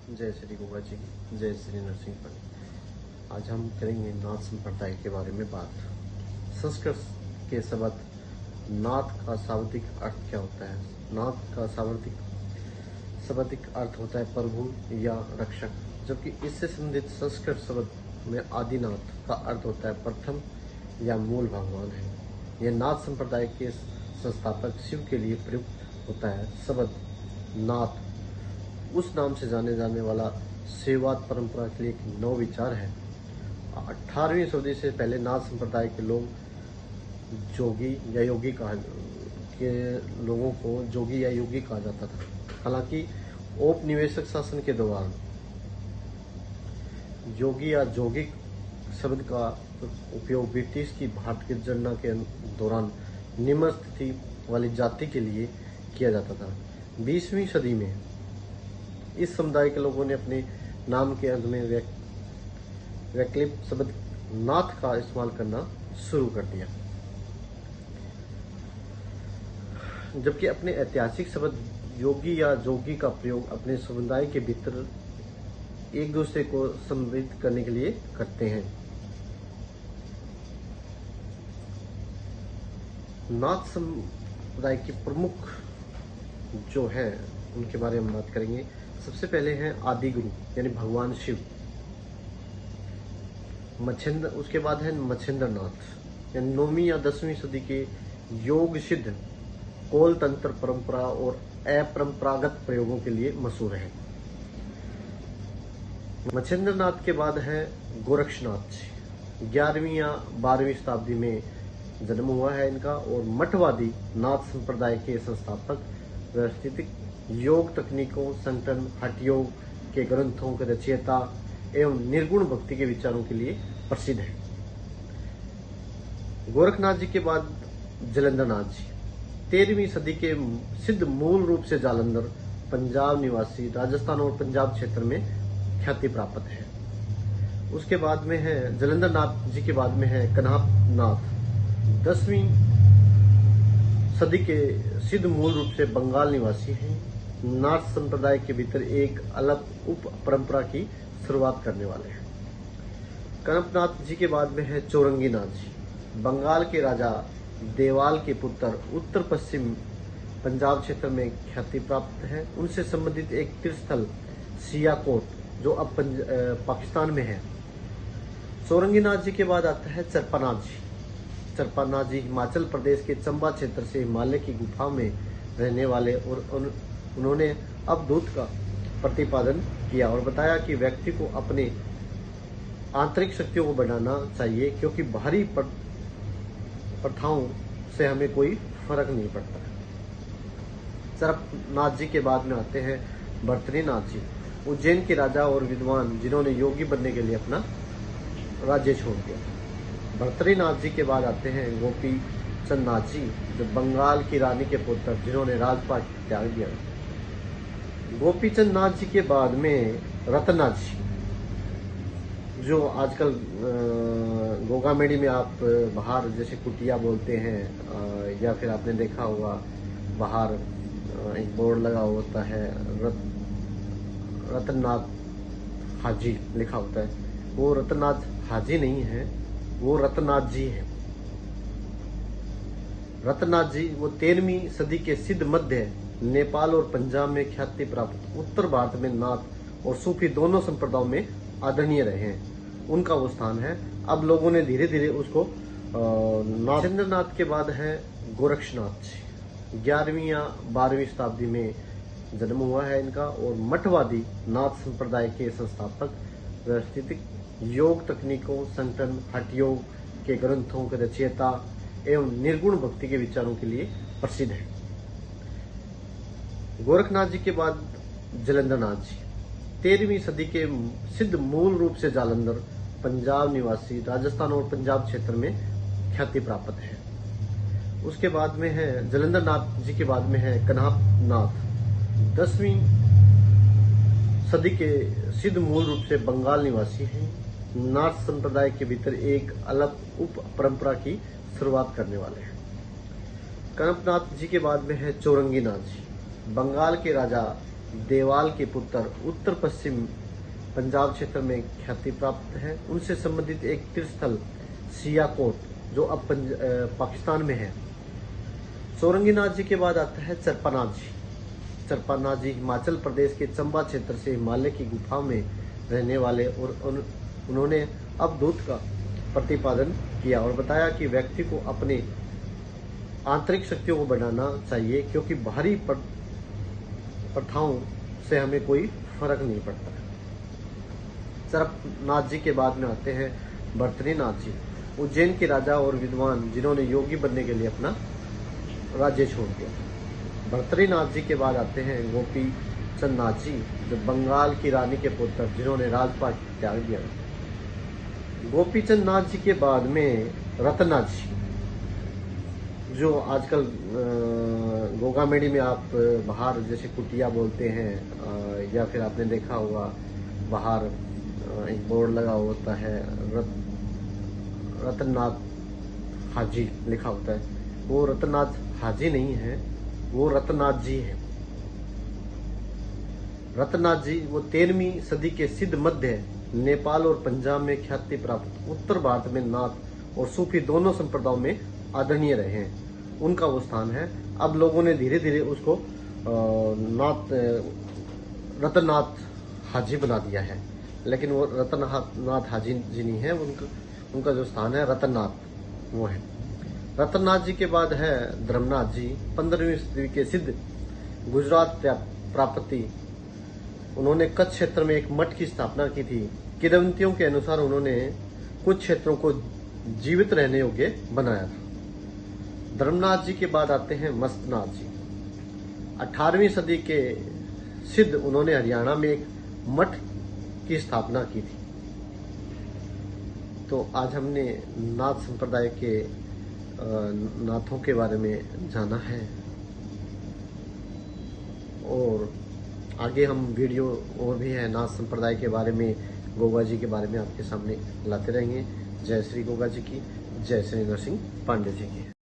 जय श्री गोगा जी, जय श्री नरसिंह पंडित। आज हम करेंगे नाथ संप्रदाय के बारे में बात। संस्कृत के शब्द नाथ का शाब्दिक अर्थ क्या होता है? नाथ का शाब्दिक अर्थ होता है प्रभु या रक्षक, जबकि इससे संबंधित संस्कृत शब्द में आदिनाथ का अर्थ होता है प्रथम या मूल भगवान है। यह नाथ संप्रदाय के संस्थापक शिव के लिए प्रयुक्त होता है। शब्द नाथ उस नाम से जाने जाने वाला शैववाद परंपरा के लिए एक नव विचार है। 18वीं सदी से पहले नाथ संप्रदाय के लोग जोगी या योगी कहा जाता था। हालांकि औपनिवेशिक शासन के दौरान योगी या जोगिक शब्द का उपयोग ब्रिटिश की भारत की जनगणना के दौरान निम्न स्थिति वाली जाति के लिए किया जाता था। 20वीं सदी में इस समुदाय के लोगों ने अपने नाम के अंत में वैकल्पिक शब्द नाथ का इस्तेमाल करना शुरू कर दिया, जबकि अपने ऐतिहासिक शब्द योगी या जोगी का प्रयोग अपने समुदाय के भीतर एक दूसरे को संबोधित करने के लिए करते हैं। नाथ समुदाय की प्रमुख जो है उनके बारे में बात करेंगे। सबसे पहले हैं आदि गुरु यानी भगवान शिव। उसके बाद है मच्छिंद्रनाथ यानी 9वीं या 10वीं सदी के योग सिद्ध कोल तंत्र परंपरा और अपरंपरागत प्रयोगों के लिए मशहूर है। मच्छिंद्रनाथ के बाद है गोरक्षनाथ। 11वीं या 12वीं शताब्दी में जन्म हुआ है इनका, और मठवादी नाथ संप्रदाय के संस्थापक व्यवस्थित योग तकनीकों, संतन, हठ योग के ग्रंथों के रचयिता एवं निर्गुण भक्ति के विचारों के लिए प्रसिद्ध है। गोरखनाथ जी के बाद जलंधरनाथ जी 13वीं सदी के सिद्ध, मूल रूप से जालंधर पंजाब निवासी, राजस्थान और पंजाब क्षेत्र में ख्याति प्राप्त है। उसके बाद में है जलंधरनाथ जी के बाद में है कन्हापनाथ। 10वीं सदी के सिद्ध, मूल रूप से बंगाल निवासी हैं। नाथ संप्रदाय के भीतर एक अलग उप परंपरा की शुरुआत करने वाले हैं। कनपनाथ जी के बाद में है चौरंगीनाथ जी। बंगाल के राजा देवाल के पुत्र, उत्तर पश्चिम पंजाब क्षेत्र में ख्याति प्राप्त है। उनसे संबंधित एक तीर्थस्थल सियाकोट जो अब पाकिस्तान में है। चौरंगीनाथ जी के बाद आता है चरपानाथ जी। चरपानाथ जी हिमाचल प्रदेश के चंबा क्षेत्र से हिमालय की गुफा में रहने वाले, और उन्होंने अवधूत का प्रतिपादन किया और बताया कि व्यक्ति को अपने आंतरिक शक्तियों को बढ़ाना चाहिए, क्योंकि बाहरी प्रथाओं से हमें कोई फर्क नहीं पड़ता। चरपनाथ जी के बाद में आते हैं भर्तृनाथ जी, उज्जैन के राजा और विद्वान जिन्होंने योगी बनने के लिए अपना राज्य छोड़ दिया। भर्तृनाथ जी के बाद आते हैं गोपी चंद नाथ जी, जो बंगाल की रानी के पुत्र जिन्होंने राजपाट त्याग दिया। गोपीचंद नाथ जी के बाद में रतनाथ जी, जो आजकल गोगामेड़ी में आप बाहर जैसे कुटिया बोलते हैं, या फिर आपने देखा होगा बाहर एक बोर्ड लगा होता है रतननाथ हाजी लिखा होता है। वो रतननाथ हाजी नहीं है, वो रतनाथ जी है। रतनाथ जी वो 13वीं सदी के सिद्ध मध्य नेपाल और पंजाब में ख्याति प्राप्त, उत्तर भारत में नाथ और सूफी दोनों संप्रदायों में आदरणीय रहे हैं। उनका वो स्थान है। अब लोगों ने धीरे धीरे उसको मच्छिंद्रनाथ के बाद है गोरक्षनाथ जी। 11वीं या 12वीं शताब्दी में जन्म हुआ है इनका, और मठवादी नाथ संप्रदाय के संस्थापक व्यवस्थित योग तकनीकों, संतन, हठ योग के ग्रंथों के रचयिता एवं निर्गुण भक्ति के विचारों के लिए प्रसिद्ध है। गोरखनाथ जी के बाद जलंधरनाथ जी 13वीं सदी के सिद्ध, मूल रूप से जालंधर पंजाब निवासी, राजस्थान और पंजाब क्षेत्र में ख्याति प्राप्त है। उसके बाद में है जलंधरनाथ जी के बाद में है कन्हापनाथ। 10वीं सदी के सिद्ध, मूल रूप से बंगाल निवासी हैं। नाथ संप्रदाय के भीतर एक अलग उप परंपरा की शुरुआत करने वाले हैं। कनपनाथ जी के बाद में है चौरंगीनाथ जी। बंगाल के राजा देवाल के पुत्र उत्तर पश्चिम पंजाब क्षेत्र में ख्याति प्राप्त है। उनसे संबंधित एक तीर्थस्थल सियाकोट जो अब पाकिस्तान में है। चौरंगीनाथ जी के बाद आता है चरपानाथ जी। चरपानाथ जी हिमाचल प्रदेश के चंबा क्षेत्र से हिमालय की गुफाओं में रहने वाले और उन्होंने अवधूत का प्रतिपादन किया और बताया कि व्यक्ति को अपने आंतरिक शक्तियों को बढ़ाना चाहिए, क्योंकि बाहरी प्रथाओं से हमें कोई फर्क नहीं पड़ता। चरपनाथ जी के बाद में आते हैं भर्तृनाथ जी, उज्जैन के राजा और विद्वान जिन्होंने योगी बनने के लिए अपना राज्य छोड़ दिया। भर्तृनाथ जी के बाद आते हैं गोपी चंद नाथ जी, जो बंगाल की रानी के पुत्र जिन्होंने राजपाट त्याग दिया। गोपी चंद नाथ जी के बाद में रतनाथ जी, जो आजकल गोगामेड़ी में आप बाहर जैसे कुटिया बोलते हैं, या फिर आपने देखा होगा बाहर एक बोर्ड लगा होता है रतननाथ हाजी लिखा होता है। वो रतननाथ हाजी नहीं है, वो रतनाथ जी है। रतनाथ जी वो 13वीं सदी के सिद्ध मध्य नेपाल और पंजाब में ख्याति प्राप्त उत्तर भारत में नाथ और सूफी दोनों संप्रदायों में आदरणीय रहे हैं। उनका वो स्थान है। अब लोगों ने धीरे धीरे उसको रतननाथ हाजी बना दिया है, लेकिन वो रतननाथ हाजी जी नहीं है। उनका जो स्थान है रतननाथ वो है। रतननाथ जी के बाद है धर्मनाथ जी, 15वीं सदी के सिद्ध गुजरात प्रापति। उन्होंने कच्छ क्षेत्र में एक मठ की स्थापना की थी। किंवदंतियों के अनुसार उन्होंने कुछ क्षेत्रों को जीवित रहने योग्य बनाया था। धर्मनाथ जी के बाद आते हैं मस्तनाथ जी, 18वीं सदी के सिद्ध। उन्होंने हरियाणा में एक मठ की स्थापना की थी। तो आज हमने नाथ संप्रदाय के नाथों के बारे में जाना है, और आगे हम वीडियो और भी है नाथ संप्रदाय के बारे में, गोगा जी के बारे में आपके सामने लाते रहेंगे। जय श्री गोगा जी की, जय श्री नरसिंह पांडे जी की।